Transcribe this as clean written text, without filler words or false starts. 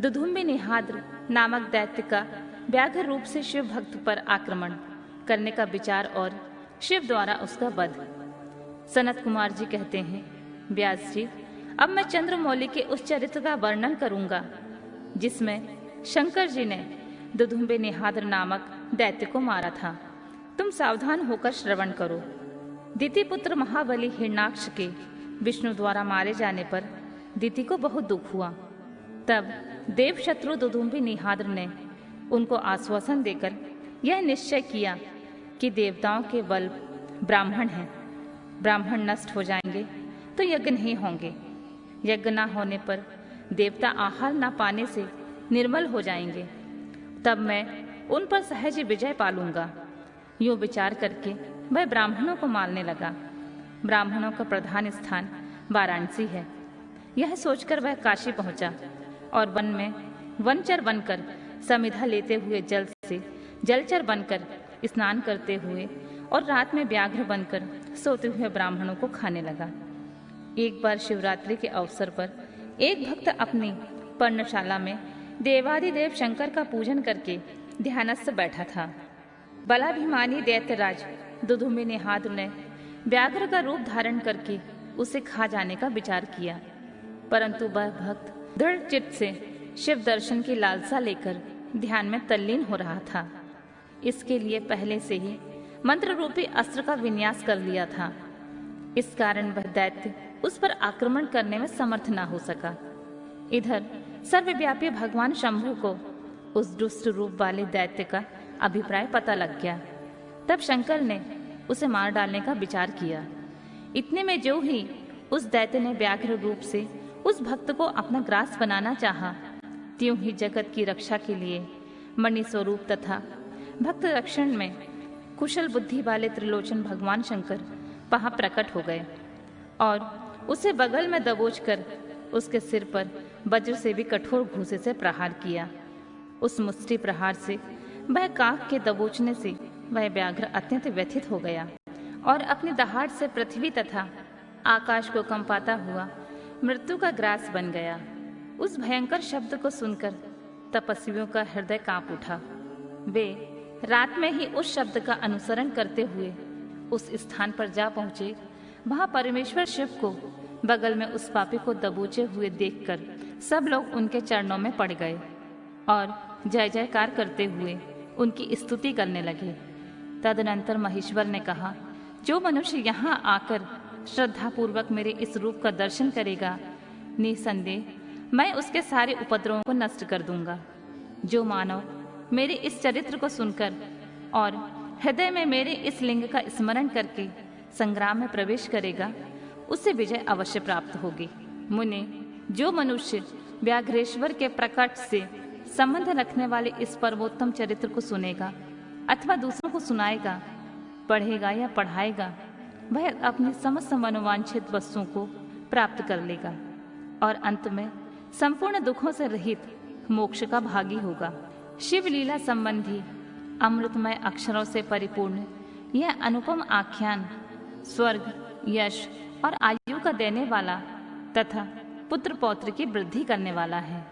दुदुम्बि निहाद्र नामक दैत्य का व्याघ्र रूप से शिव भक्त पर आक्रमण करने का विचार और शिव द्वारा उसका वध। सनत कुमार जी कहते हैं, व्यास जी, अब मैं चंद्रमौली के उस चरित्र का वर्णन करूंगा जिसमें शंकर जी ने दुदुम्बि निहाद्र नामक दैत्य को मारा था। तुम सावधान होकर श्रवण करो। दिति पुत्र महाबली हिरणाक्ष के विष्णु द्वारा मारे जाने पर दिति को बहुत दुख हुआ। तब देव शत्रु दुदुम्बि निहाद्र ने उनको आश्वासन देकर यह निश्चय किया कि देवताओं के बल ब्राह्मण हैं, ब्राह्मण नष्ट हो जाएंगे तो यज्ञ नहीं होंगे, यज्ञ न होने पर देवता आहार न पाने से निर्मल हो जाएंगे, तब मैं उन पर सहज विजय पालूंगा। यूं विचार करके वह ब्राह्मणों को मारने लगा। ब्राह्मणों का प्रधान स्थान वाराणसी है। यह सोचकर वह काशी पहुंचा और वन में वनचर बनकर समिधा लेते हुए जल से जलचर बनकर स्नान करते हुए और रात में व्याघ्र बनकर सोते हुए ब्राह्मणों को खाने लगा। एक बार शिवरात्रि के अवसर पर एक भक्त अपनी पर्णशाला में देवादिदेव शंकर का पूजन करके ध्यानस्थ बैठा था। बलाभिमानी दैत्यराज दुदुम्बि निहाद्र ने व्याघ्र का रूप धारण करके उसे खा जाने का विचार किया, परंतु वह भक्त दृढ़ चित्त से शिव दर्शन की लालसा लेकर ध्यान में तल्लीन हो रहा था। इसके लिए पहले से ही मंत्र रूपी अस्त्र का विन्यास कर लिया था। इस कारण वह दैत्य उस पर आक्रमण करने में समर्थ न हो सका। इधर सर्वव्यापी भगवान शंभु को उस दुष्ट रूप वाले दैत्य का अभिप्राय पता लग गया। तब शंकर ने उसे मार डालने का विचार किया। इतने में जो ही उस दैत्य ने व्याघ्र रूप से उस भक्त को अपना ग्रास बनाना चाहा, त्यों ही जगत की रक्षा के लिए मणि स्वरूप तथा भक्त रक्षण में कुशल बुद्धि वाले त्रिलोचन भगवान शंकर वहां प्रकट हो गए और उसे बगल में दबोचकर उसके सिर पर वज्र से भी कठोर घूंसे से प्रहार किया। उस मुष्टि प्रहार से वह काक के दबोचने से वह व्याघ्र अत्यंत व्यथित हो गया और अपनी दहाड़ से पृथ्वी तथा आकाश को कंपाता हुआ मृत्यु का ग्रास बन गया। उस भयंकर शब्द को सुनकर तपस्वियों का हृदय कांप उठा। वे रात में ही उस शब्द का अनुसरण करते हुए उस स्थान पर जा पहुंचे। वहां परमेश्वर शिव को बगल में उस पापी को दबोचे हुए देखकर सब लोग उनके चरणों में पड़ गए और जय जयकार करते हुए उनकी स्तुति करने लगे। तदनंतर महेश्वर ने कहा, जो मनुष्य यहाँ आकर श्रद्धापूर्वक मेरे इस रूप का दर्शन करेगा, निसंदेह मैं उसके सारे उपद्रवों को नष्ट कर दूंगा। जो मानव मेरे इस चरित्र को सुनकर और हृदय में मेरे इस लिंग का स्मरण करके संग्राम में प्रवेश करेगा, उसे विजय अवश्य प्राप्त होगी। मुने, जो मनुष्य व्याघ्रेश्वर के प्रकट से संबंध रखने वाले इस परमोत्तम चरित्र को सुनेगा अथवा दूसरों को सुनाएगा, पढ़ेगा या पढ़ाएगा, वह अपनी समस्त मनोवांछित वस्तुओं को प्राप्त कर लेगा और अंत में संपूर्ण दुखों से रहित मोक्ष का भागी होगा। शिव लीला संबंधी अमृतमय अक्षरों से परिपूर्ण यह अनुपम आख्यान स्वर्ग, यश और आयु का देने वाला तथा पुत्र पौत्र की वृद्धि करने वाला है।